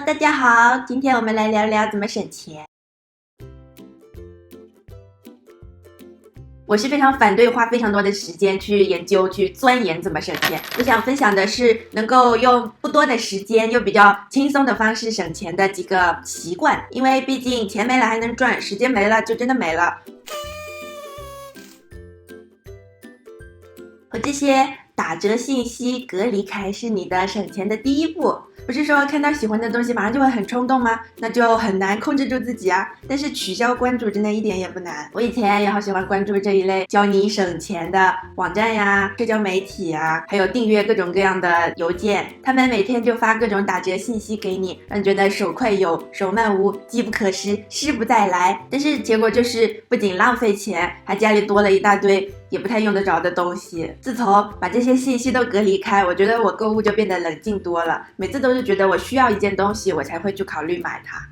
大家好，今天我们来聊聊怎么省钱。我是非常反对花非常多的时间去研究、去钻研怎么省钱。我想分享的是能够用不多的时间又比较轻松的方式省钱的几个习惯，因为毕竟钱没了还能赚，时间没了就真的没了。和这些打折信息隔离开是你的省钱的第一步。不是说看到喜欢的东西马上就会很冲动吗？那就很难控制住自己啊。但是取消关注真的一点也不难。我以前也好喜欢关注这一类教你省钱的网站呀、社交媒体呀，还有订阅各种各样的邮件。他们每天就发各种打折信息给你，让你觉得手快有，手慢无，机不可失，失不再来。但是结果就是不仅浪费钱，还家里多了一大堆也不太用得着的东西。自从把这些信息都隔离开，我觉得我购物就变得冷静多了，每次都是觉得我需要一件东西，我才会去考虑买它。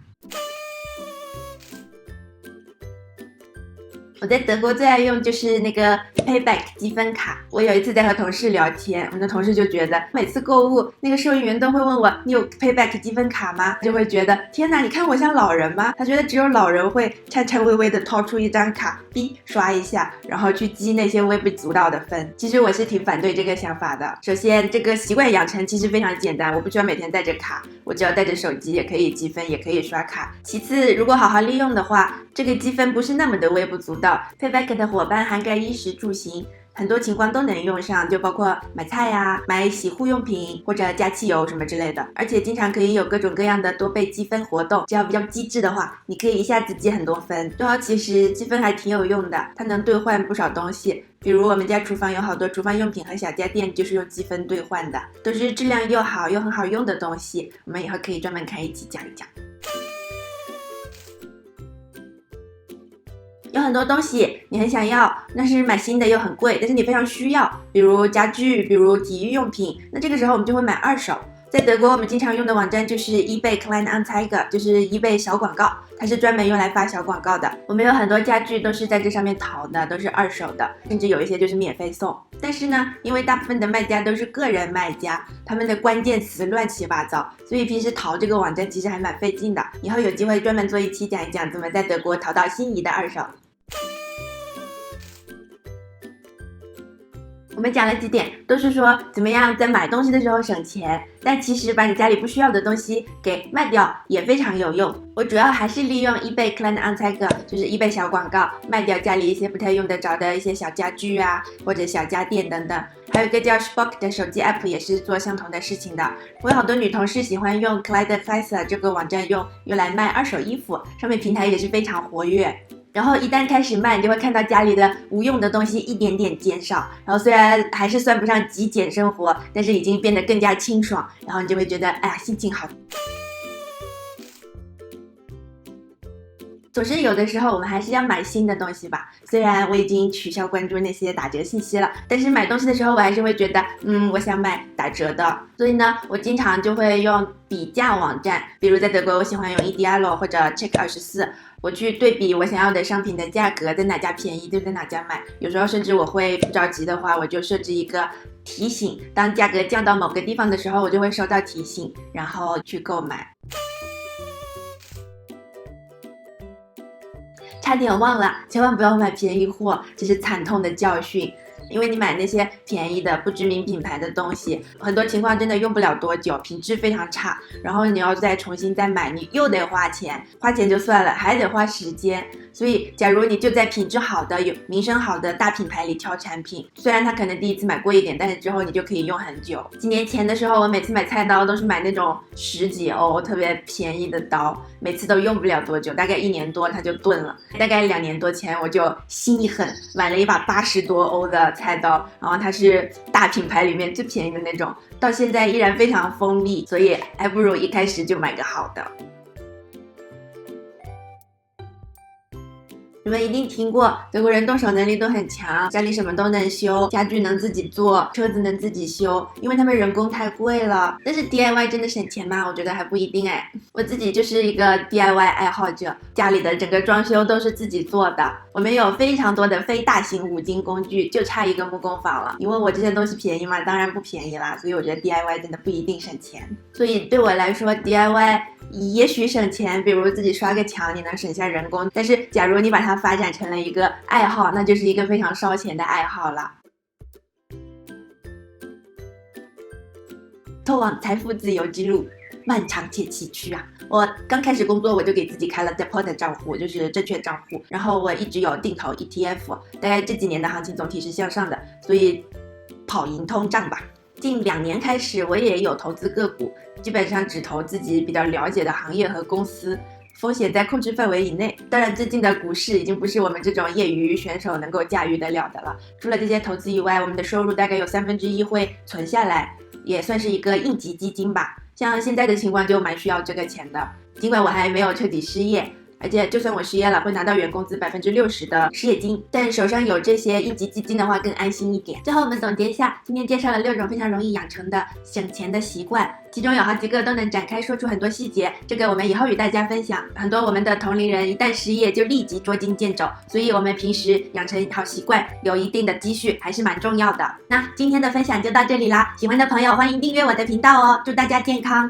我在德国最爱用就是那个 Payback 积分卡。我有一次在和同事聊天，我们的同事就觉得每次购物那个收银员都会问我，你有 Payback 积分卡吗？就会觉得天哪，你看我像老人吗？他觉得只有老人会颤颤巍巍的掏出一张卡，哔刷一下，然后去积那些微不足道的分。其实我是挺反对这个想法的。首先，这个习惯养成其实非常简单，我不需要每天带着卡，我只要带着手机也可以积分，也可以刷卡。其次，如果好好利用的话，这个积分不是那么的微不足道。Payback 的伙伴涵盖衣食住行，很多情况都能用上，就包括买菜呀、买洗护用品或者加汽油什么之类的。而且经常可以有各种各样的多倍积分活动，只要比较机智的话，你可以一下子积很多分。最后其实积分还挺有用的，它能兑换不少东西。比如我们家厨房有好多厨房用品和小家电就是用积分兑换的，都是质量又好又很好用的东西。我们以后可以专门开一期讲一讲。有很多东西你很想要，但是买新的又很贵，但是你非常需要，比如家具，比如体育用品，那这个时候我们就会买二手。在德国我们经常用的网站就是 eBay Kleinanzeiger， 就是 eBay 小广告，它是专门用来发小广告的。我们有很多家具都是在这上面淘的，都是二手的，甚至有一些就是免费送。但是呢，因为大部分的卖家都是个人卖家，他们的关键词乱七八糟，所以平时淘这个网站其实还蛮费劲的。以后有机会专门做一期讲一讲怎么在德国淘到心仪的二手。我们讲了几点，都是说怎么样在买东西的时候省钱，但其实把你家里不需要的东西给卖掉也非常有用。我主要还是利用 eBay Kleinanzeiger， 就是 eBay 小广告，卖掉家里一些不太用得着的一些小家具啊，或者小家电等等。还有一个叫 Spock 的手机 app 也是做相同的事情的。我有好多女同事喜欢用 Kleiderkaiser 这个网站用来卖二手衣服，上面平台也是非常活跃。然后一旦开始卖，你就会看到家里的无用的东西一点点减少，然后虽然还是算不上极简生活，但是已经变得更加清爽，然后你就会觉得哎呀，心情好。总之有的时候我们还是要买新的东西吧，虽然我已经取消关注那些打折信息了，但是买东西的时候我还是会觉得我想买打折的。所以呢，我经常就会用比价网站，比如在德国我喜欢用 Idealo 或者 Check24，我去对比我想要的商品的价格，在哪家便宜就在哪家买。有时候甚至我会不着急的话，我就设置一个提醒，当价格降到某个地方的时候，我就会收到提醒，然后去购买。差点忘了，千万不要买便宜货，这是惨痛的教训。因为你买那些便宜的不知名品牌的东西，很多情况真的用不了多久，品质非常差，然后你要再重新再买，你又得花钱，花钱就算了，还得花时间。所以假如你就在品质好的、有名声好的大品牌里挑产品，虽然它可能第一次买贵一点，但是之后你就可以用很久。几年前的时候，我每次买菜刀都是买那种10几欧特别便宜的刀，每次都用不了多久，大概1年多它就钝了。大概2年多前我就心一狠，买了一把80多欧的菜刀，然后它是大品牌里面最便宜的那种，到现在依然非常锋利，所以还不如一开始就买个好的。你们一定听过，德国人动手能力都很强，家里什么都能修，家具能自己做，车子能自己修，因为他们人工太贵了。但是 DIY 真的省钱吗？我觉得还不一定哎。我自己就是一个 DIY 爱好者，家里的整个装修都是自己做的。我们有非常多的非大型5金工具，就差一个木工房了。你问我这些东西便宜吗？当然不便宜啦。所以我觉得 DIY 真的不一定省钱。所以对我来说 DIY 也许省钱，比如自己刷个墙，你能省下人工。但是假如你把它发展成了一个爱好，那就是一个非常烧钱的爱好了。通往财富自由之路漫长且崎岖啊！我刚开始工作，我就给自己开了 depot 账户，就是证券账户。然后我一直有定投 ETF， 大概这几年的行情总体是向上的，所以跑赢通胀吧。近2年开始，我也有投资个股，基本上只投自己比较了解的行业和公司，风险在控制范围以内。当然，最近的股市已经不是我们这种业余选手能够驾驭得了的了。除了这些投资以外，我们的收入大概有1/3会存下来，也算是一个应急基金吧。像现在的情况就蛮需要这个钱的，尽管我还没有彻底失业，而且就算我失业了，会拿到原工资60%的失业金，但手上有这些应急基金的话更安心一点。最后我们总结一下，今天介绍了6种非常容易养成的省钱的习惯，其中有好几个都能展开说出很多细节，这个我们以后与大家分享。很多我们的同龄人一旦失业就立即捉襟见肘，所以我们平时养成好习惯，有一定的积蓄还是蛮重要的。那今天的分享就到这里啦，喜欢的朋友欢迎订阅我的频道哦，祝大家健康。